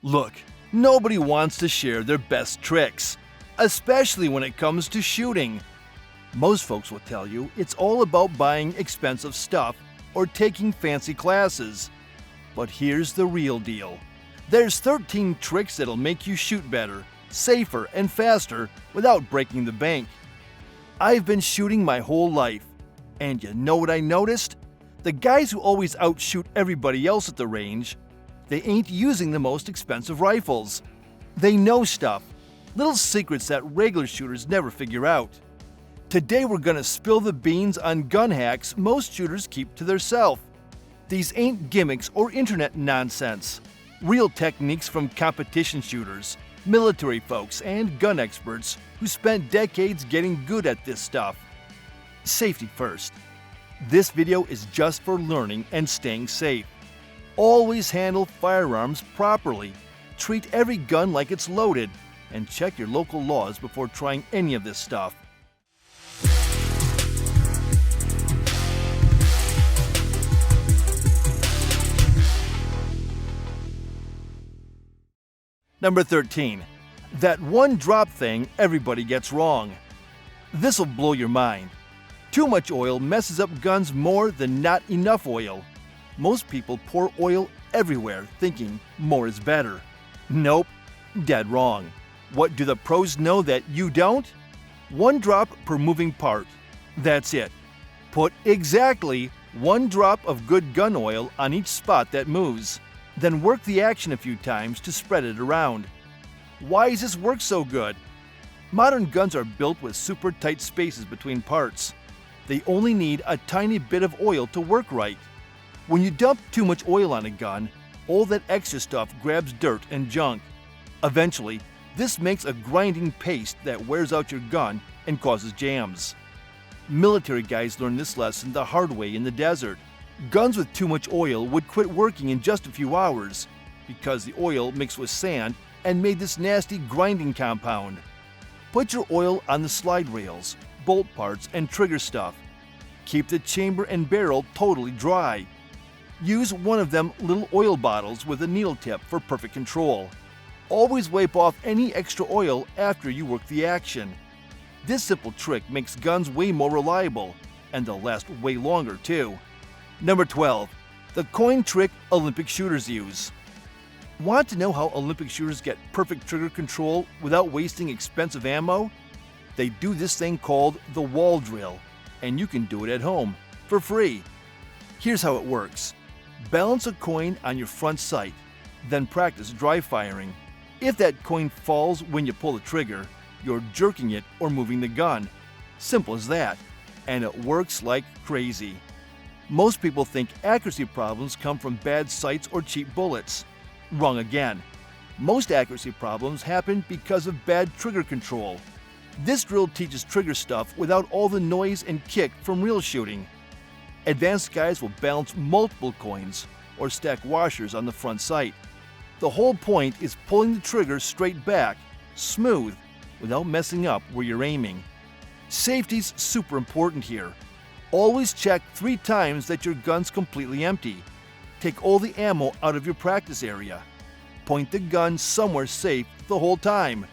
Look, nobody wants to share their best tricks, especially when it comes to shooting. Most folks will tell you it's all about buying expensive stuff or taking fancy classes. But here's the real deal. There's 13 tricks that'll make you shoot better, safer, and faster without breaking the bank. I've been shooting my whole life, and you know what I noticed? The guys who always outshoot everybody else at the range, they ain't using the most expensive rifles. They know stuff, little secrets that regular shooters never figure out. Today we're gonna spill the beans on gun hacks most shooters keep to theirself. These ain't gimmicks or internet nonsense. Real techniques from competition shooters, military folks, and gun experts who spent decades getting good at this stuff. Safety first. This video is just for learning and staying safe. Always handle firearms properly. Treat every gun like it's loaded, and check your local laws before trying any of this stuff. Number 13. That one drop thing everybody gets wrong. This'll blow your mind. Too much oil messes up guns more than not enough oil. Most people pour oil everywhere thinking more is better. Nope, dead wrong. What do the pros know that you don't? 1 drop per moving part. That's it. Put exactly 1 drop of good gun oil on each spot that moves. Then work the action a few times to spread it around. Why does this work so good? Modern guns are built with super tight spaces between parts. They only need a tiny bit of oil to work right. When you dump too much oil on a gun, all that extra stuff grabs dirt and junk. Eventually, this makes a grinding paste that wears out your gun and causes jams. Military guys learned this lesson the hard way in the desert. Guns with too much oil would quit working in just a few hours because the oil mixed with sand and made this nasty grinding compound. Put your oil on the slide rails, bolt parts, and trigger stuff. Keep the chamber and barrel totally dry. Use one of them little oil bottles with a needle tip for perfect control. Always wipe off any extra oil after you work the action. This simple trick makes guns way more reliable, and they'll last way longer too. Number 12. The coin trick Olympic shooters use. Want to know how Olympic shooters get perfect trigger control without wasting expensive ammo? They do this thing called the wall drill, and you can do it at home for free. Here's how it works. Balance a coin on your front sight, then practice dry firing. If that coin falls when you pull the trigger, you're jerking it or moving the gun. Simple as that, and it works like crazy. Most people think accuracy problems come from bad sights or cheap bullets. Wrong again. Most accuracy problems happen because of bad trigger control. This drill teaches trigger stuff without all the noise and kick from real shooting. Advanced guys will balance multiple coins or stack washers on the front sight. The whole point is pulling the trigger straight back, smooth, without messing up where you're aiming. Safety's super important here. Always check 3 times that your gun's completely empty. Take all the ammo out of your practice area. Point the gun somewhere safe the whole time.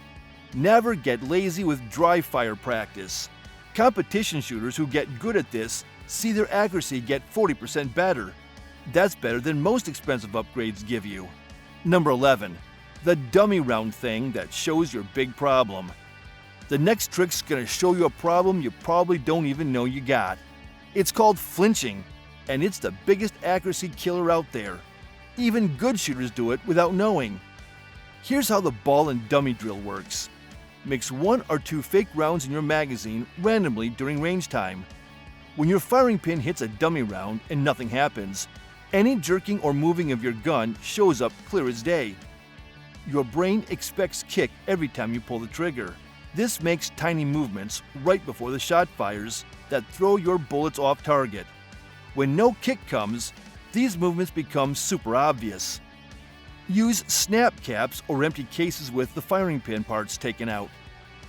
Never get lazy with dry fire practice. Competition shooters who get good at this see their accuracy get 40% better. That's better than most expensive upgrades give you. Number 11. The dummy round thing that shows your big problem. The next trick's gonna show you a problem you probably don't even know you got. It's called flinching, and it's the biggest accuracy killer out there. Even good shooters do it without knowing. Here's how the ball and dummy drill works. Mix 1 or 2 fake rounds in your magazine randomly during range time. When your firing pin hits a dummy round and nothing happens, any jerking or moving of your gun shows up clear as day. Your brain expects kick every time you pull the trigger. This makes tiny movements right before the shot fires that throw your bullets off target. When no kick comes, these movements become super obvious. Use snap caps or empty cases with the firing pin parts taken out.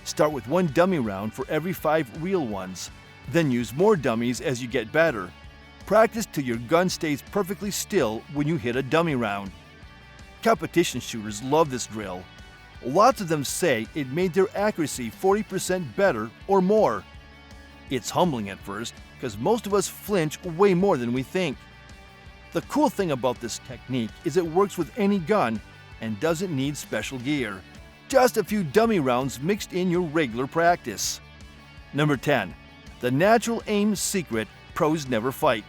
Start with 1 dummy round for every 5 real ones. Then use more dummies as you get better. Practice till your gun stays perfectly still when you hit a dummy round. Competition shooters love this drill. Lots of them say it made their accuracy 40% better or more. It's humbling at first, because most of us flinch way more than we think. The cool thing about this technique is it works with any gun and doesn't need special gear. Just a few dummy rounds mixed in your regular practice. Number 10. The natural aim secret pros never fight.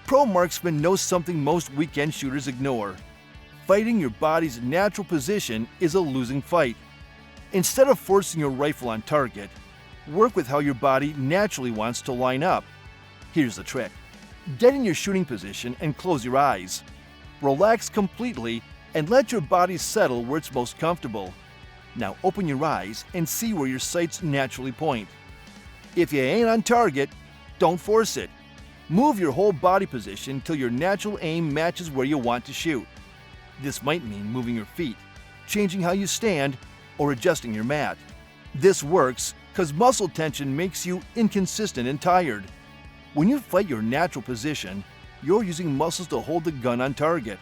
Pro marksmen know something most weekend shooters ignore. Fighting your body's natural position is a losing fight. Instead of forcing your rifle on target, work with how your body naturally wants to line up. Here's the trick. Get in your shooting position and close your eyes. Relax completely and let your body settle where it's most comfortable. Now open your eyes and see where your sights naturally point. If you ain't on target, don't force it. Move your whole body position till your natural aim matches where you want to shoot. This might mean moving your feet, changing how you stand, or adjusting your mat. This works because muscle tension makes you inconsistent and tired. When you fight your natural position, you're using muscles to hold the gun on target.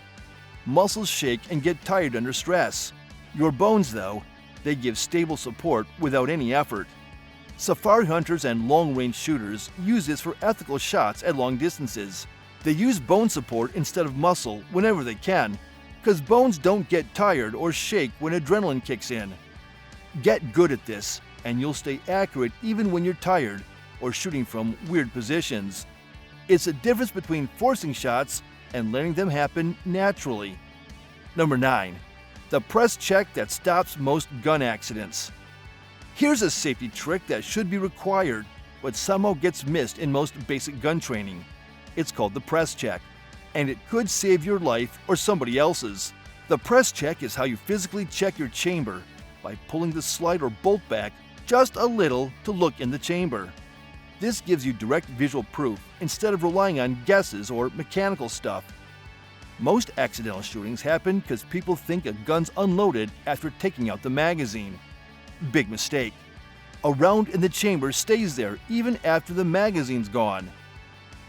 Muscles shake and get tired under stress. Your bones, though, they give stable support without any effort. Safari hunters and long-range shooters use this for ethical shots at long distances. They use bone support instead of muscle whenever they can, because bones don't get tired or shake when adrenaline kicks in. Get good at this, and you'll stay accurate even when you're tired or shooting from weird positions. It's a difference between forcing shots and letting them happen naturally. Number 9. The press check that stops most gun accidents. Here's a safety trick that should be required, but somehow gets missed in most basic gun training. It's called the press check, and it could save your life or somebody else's. The press check is how you physically check your chamber by pulling the slide or bolt back just a little to look in the chamber. This gives you direct visual proof instead of relying on guesses or mechanical stuff. Most accidental shootings happen because people think a gun's unloaded after taking out the magazine. Big mistake. A round in the chamber stays there even after the magazine's gone.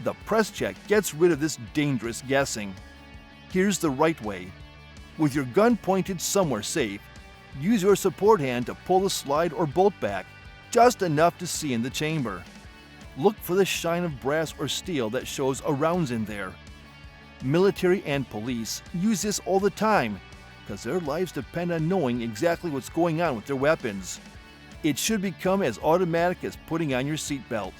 The press check gets rid of this dangerous guessing. Here's the right way. With your gun pointed somewhere safe, use your support hand to pull the slide or bolt back, just enough to see in the chamber. Look for the shine of brass or steel that shows a round's in there. Military and police use this all the time because their lives depend on knowing exactly what's going on with their weapons. It should become as automatic as putting on your seatbelt.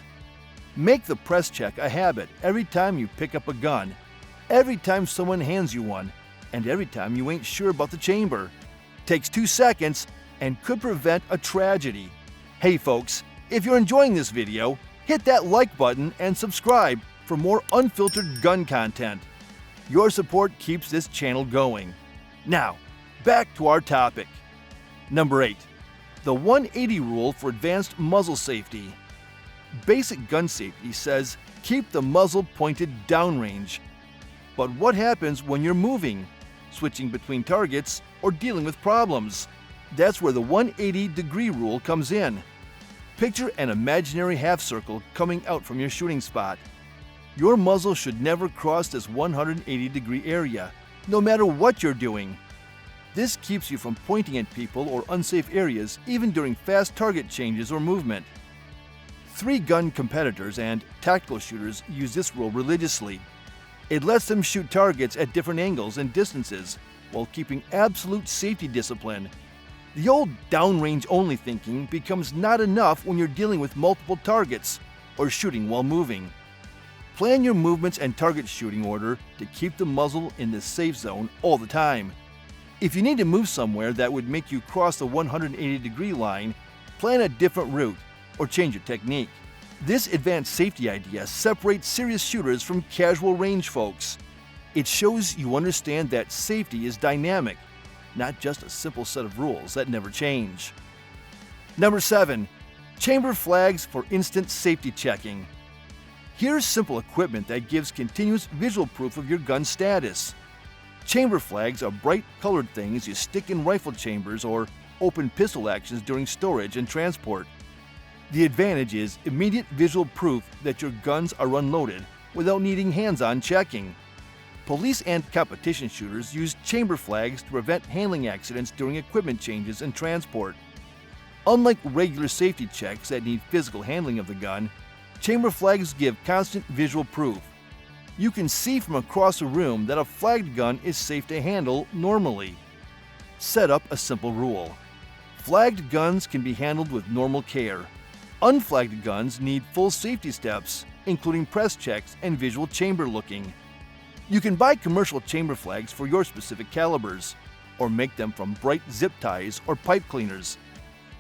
Make the press check a habit every time you pick up a gun, every time someone hands you one, and every time you ain't sure about the chamber. Takes 2 seconds and could prevent a tragedy. Hey folks, if you're enjoying this video, hit that like button and subscribe for more unfiltered gun content. Your support keeps this channel going. Now, back to our topic. Number 8. The 180 rule for advanced muzzle safety. Basic gun safety says keep the muzzle pointed downrange. But what happens when you're moving, switching between targets, or dealing with problems? That's where the 180-degree rule comes in. Picture an imaginary half circle coming out from your shooting spot. Your muzzle should never cross this 180-degree area, no matter what you're doing. This keeps you from pointing at people or unsafe areas even during fast target changes or movement. 3-gun competitors and tactical shooters use this rule religiously. It lets them shoot targets at different angles and distances while keeping absolute safety discipline. The old downrange-only thinking becomes not enough when you're dealing with multiple targets or shooting while moving. Plan your movements and target shooting order to keep the muzzle in the safe zone all the time. If you need to move somewhere that would make you cross the 180-degree line, plan a different route or change your technique. This advanced safety idea separates serious shooters from casual range folks. It shows you understand that safety is dynamic, not just a simple set of rules that never change. Number 7. Chamber flags for instant safety checking. Here's simple equipment that gives continuous visual proof of your gun's status. Chamber flags are bright colored things you stick in rifle chambers or open pistol actions during storage and transport. The advantage is immediate visual proof that your guns are unloaded without needing hands-on checking. Police and competition shooters use chamber flags to prevent handling accidents during equipment changes and transport. Unlike regular safety checks that need physical handling of the gun, chamber flags give constant visual proof. You can see from across a room that a flagged gun is safe to handle normally. Set up a simple rule. Flagged guns can be handled with normal care. Unflagged guns need full safety steps, including press checks and visual chamber looking. You can buy commercial chamber flags for your specific calibers, or make them from bright zip ties or pipe cleaners.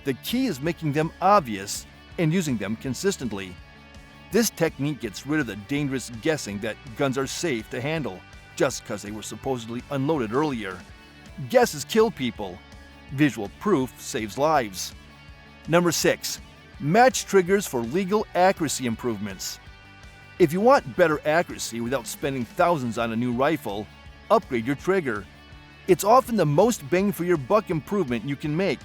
The key is making them obvious and using them consistently. This technique gets rid of the dangerous guessing that guns are safe to handle just because they were supposedly unloaded earlier. Guesses kill people. Visual proof saves lives. Number 6. Match triggers for legal accuracy improvements. If you want better accuracy without spending thousands on a new rifle, upgrade your trigger. It's often the most bang for your buck improvement you can make,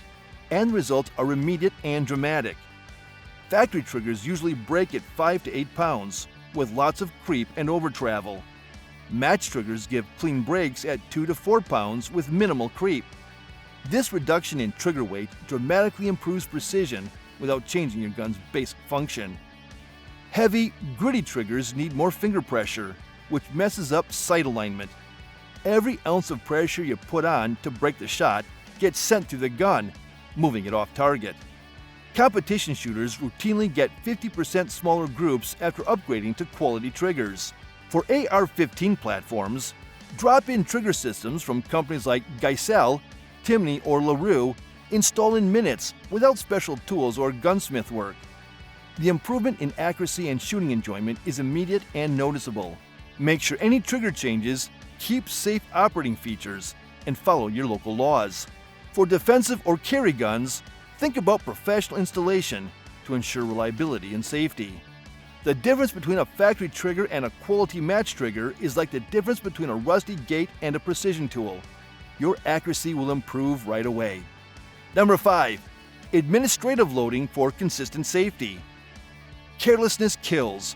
and the results are immediate and dramatic. Factory triggers usually break at 5 to 8 pounds, with lots of creep and over travel. Match triggers give clean breaks at 2 to 4 pounds with minimal creep. This reduction in trigger weight dramatically improves precision without changing your gun's basic function. Heavy, gritty triggers need more finger pressure, which messes up sight alignment. Every ounce of pressure you put on to break the shot gets sent through the gun, moving it off target. Competition shooters routinely get 50% smaller groups after upgrading to quality triggers. For AR-15 platforms, drop-in trigger systems from companies like Geisel, Timney, or LaRue install in minutes without special tools or gunsmith work. The improvement in accuracy and shooting enjoyment is immediate and noticeable. Make sure any trigger changes keep safe operating features and follow your local laws. For defensive or carry guns, think about professional installation to ensure reliability and safety. The difference between a factory trigger and a quality match trigger is like the difference between a rusty gate and a precision tool. Your accuracy will improve right away. Number 5. Administrative loading for consistent safety. Carelessness kills.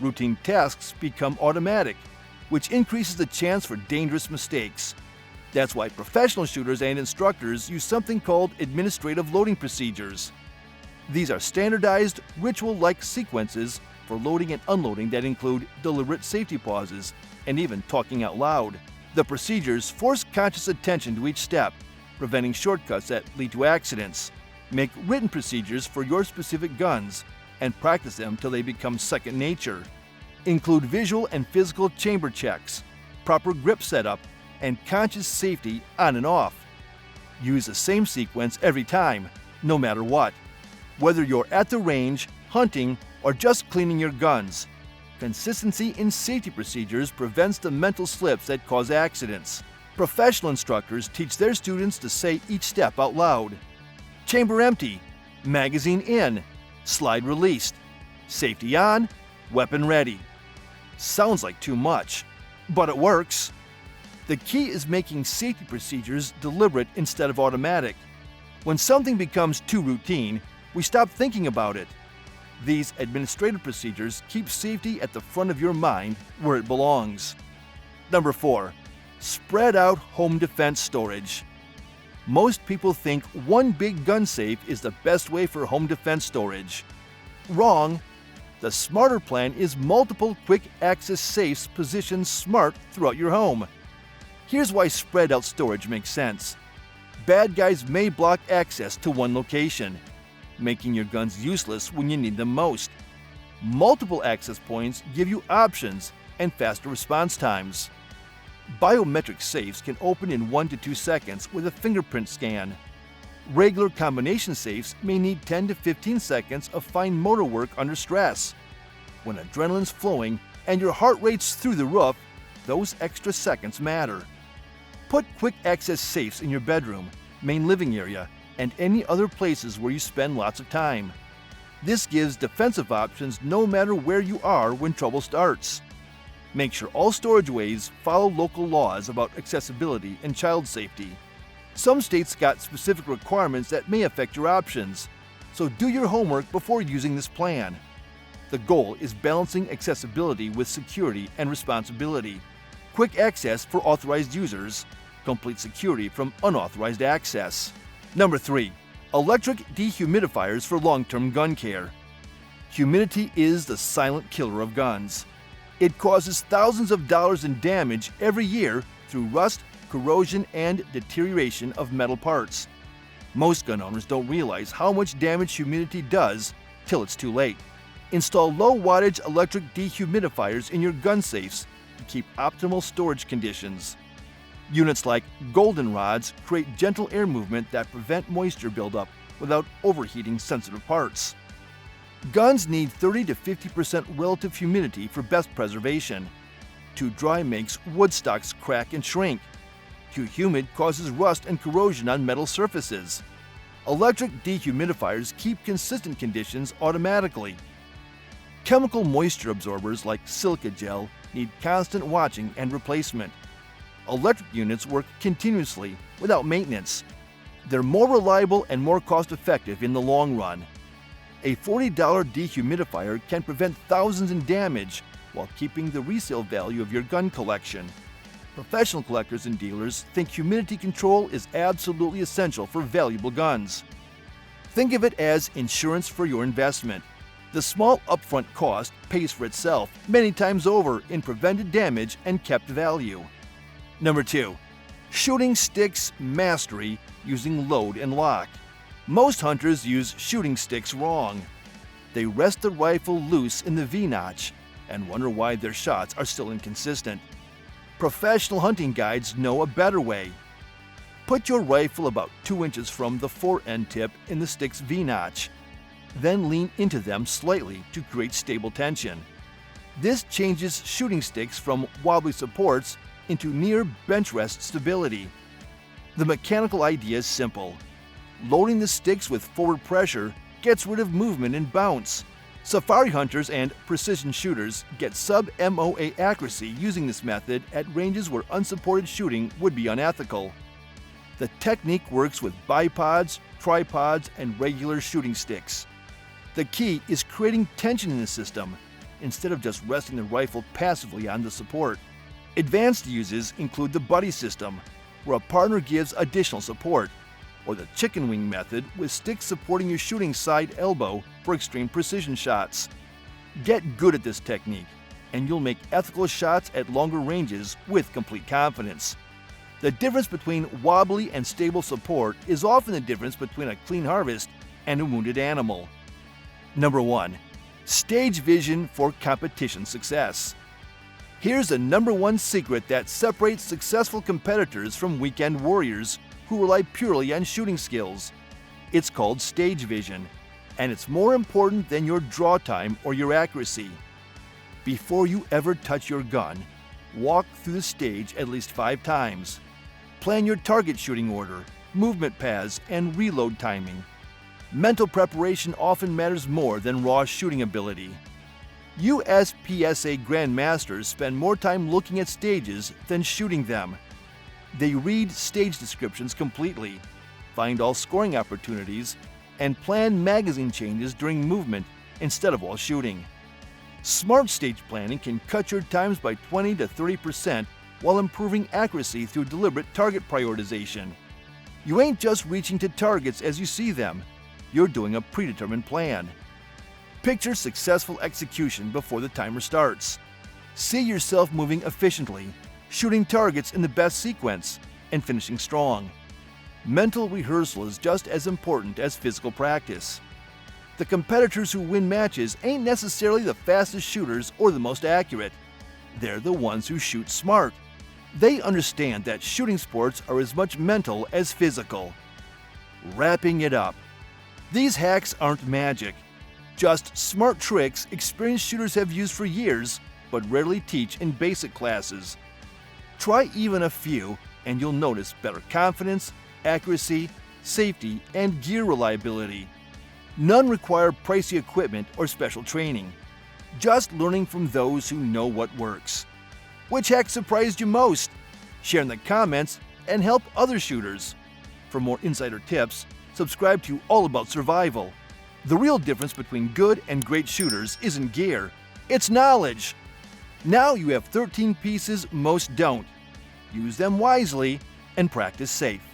Routine tasks become automatic, which increases the chance for dangerous mistakes. That's why professional shooters and instructors use something called administrative loading procedures. These are standardized, ritual-like sequences for loading and unloading that include deliberate safety pauses and even talking out loud. The procedures force conscious attention to each step, preventing shortcuts that lead to accidents. Make written procedures for your specific guns and practice them till they become second nature. Include visual and physical chamber checks, proper grip setup, and conscious safety on and off. Use the same sequence every time, no matter what. Whether you're at the range, hunting, or just cleaning your guns, consistency in safety procedures prevents the mental slips that cause accidents. Professional instructors teach their students to say each step out loud. Chamber empty, magazine in, slide released, safety on, weapon ready. Sounds like too much, but it works. The key is making safety procedures deliberate instead of automatic. When something becomes too routine, we stop thinking about it. These administrative procedures keep safety at the front of your mind where it belongs. Number 4. Spread out home defense storage. Most people think one big gun safe is the best way for home defense storage. Wrong. The smarter plan is multiple quick access safes positioned smart throughout your home. Here's why spread out storage makes sense. Bad guys may block access to one location, making your guns useless when you need them most. Multiple access points give you options and faster response times. Biometric safes can open in 1 to 2 seconds with a fingerprint scan. Regular combination safes may need 10 to 15 seconds of fine motor work under stress. When adrenaline's flowing and your heart rate's through the roof, those extra seconds matter. Put quick access safes in your bedroom, main living area, and any other places where you spend lots of time. This gives defensive options no matter where you are when trouble starts. Make sure all storageways follow local laws about accessibility and child safety. Some states got specific requirements that may affect your options, so do your homework before using this plan. The goal is balancing accessibility with security and responsibility. quick access for authorized users, complete security from unauthorized access. Number 3. Electric dehumidifiers for long-term gun care. Humidity is the silent killer of guns. It causes thousands of dollars in damage every year through rust, corrosion, and deterioration of metal parts. Most gun owners don't realize how much damage humidity does till it's too late. Install low-wattage electric dehumidifiers in your gun safes to keep optimal storage conditions. Units like golden rods create gentle air movement that prevent moisture buildup without overheating sensitive parts. Guns need 30 to 50% relative humidity for best preservation. Too dry makes wood stocks crack and shrink. Too humid causes rust and corrosion on metal surfaces. Electric dehumidifiers keep consistent conditions automatically. Chemical moisture absorbers like silica gel need constant watching and replacement. Electric units work continuously without maintenance. They're more reliable and more cost-effective in the long run. A $40 dehumidifier can prevent thousands in damage while keeping the resale value of your gun collection. Professional collectors and dealers think humidity control is absolutely essential for valuable guns. Think of it as insurance for your investment. The small upfront cost pays for itself many times over in prevented damage and kept value. Number 2. Shooting sticks mastery using load and lock. Most hunters use shooting sticks wrong. They rest the rifle loose in the V-notch and wonder why their shots are still inconsistent. Professional hunting guides know a better way. Put your rifle about 2 inches from the fore-end tip in the stick's V-notch. Then lean into them slightly to create stable tension. This changes shooting sticks from wobbly supports into near bench rest stability. The mechanical idea is simple. Loading the sticks with forward pressure gets rid of movement and bounce. Safari hunters and precision shooters get sub-MOA accuracy using this method at ranges where unsupported shooting would be unethical. The technique works with bipods, tripods, and regular shooting sticks. The key is creating tension in the system instead of just resting the rifle passively on the support. Advanced uses include the buddy system, where a partner gives additional support, or the chicken wing method with sticks supporting your shooting side elbow for extreme precision shots. Get good at this technique, and you'll make ethical shots at longer ranges with complete confidence. The difference between wobbly and stable support is often the difference between a clean harvest and a wounded animal. Number 1. Stage vision for competition success. Here's the number 1 secret that separates successful competitors from weekend warriors who rely purely on shooting skills. It's called stage vision, and it's more important than your draw time or your accuracy. Before you ever touch your gun, walk through the stage at least 5 times. Plan your target shooting order, movement paths, and reload timing. Mental preparation often matters more than raw shooting ability. USPSA Grandmasters spend more time looking at stages than shooting them. They read stage descriptions completely, find all scoring opportunities, and plan magazine changes during movement instead of while shooting. Smart stage planning can cut your times by 20 to 30% while improving accuracy through deliberate target prioritization. You ain't just reaching to targets as you see them, you're doing a predetermined plan. Picture successful execution before the timer starts. See yourself moving efficiently, shooting targets in the best sequence, and finishing strong. Mental rehearsal is just as important as physical practice. The competitors who win matches ain't necessarily the fastest shooters or the most accurate. They're the ones who shoot smart. They understand that shooting sports are as much mental as physical. Wrapping it up. These hacks aren't magic, just smart tricks experienced shooters have used for years but rarely teach in basic classes. Try even a few and you'll notice better confidence, accuracy, safety, and gear reliability. None require pricey equipment or special training. Just learning from those who know what works. Which hack surprised you most? Share in the comments and help other shooters. For more insider tips, subscribe to All About Survival. The real difference between good and great shooters isn't gear, it's knowledge. Now you have 13 pieces most don't. Use them wisely and practice safe.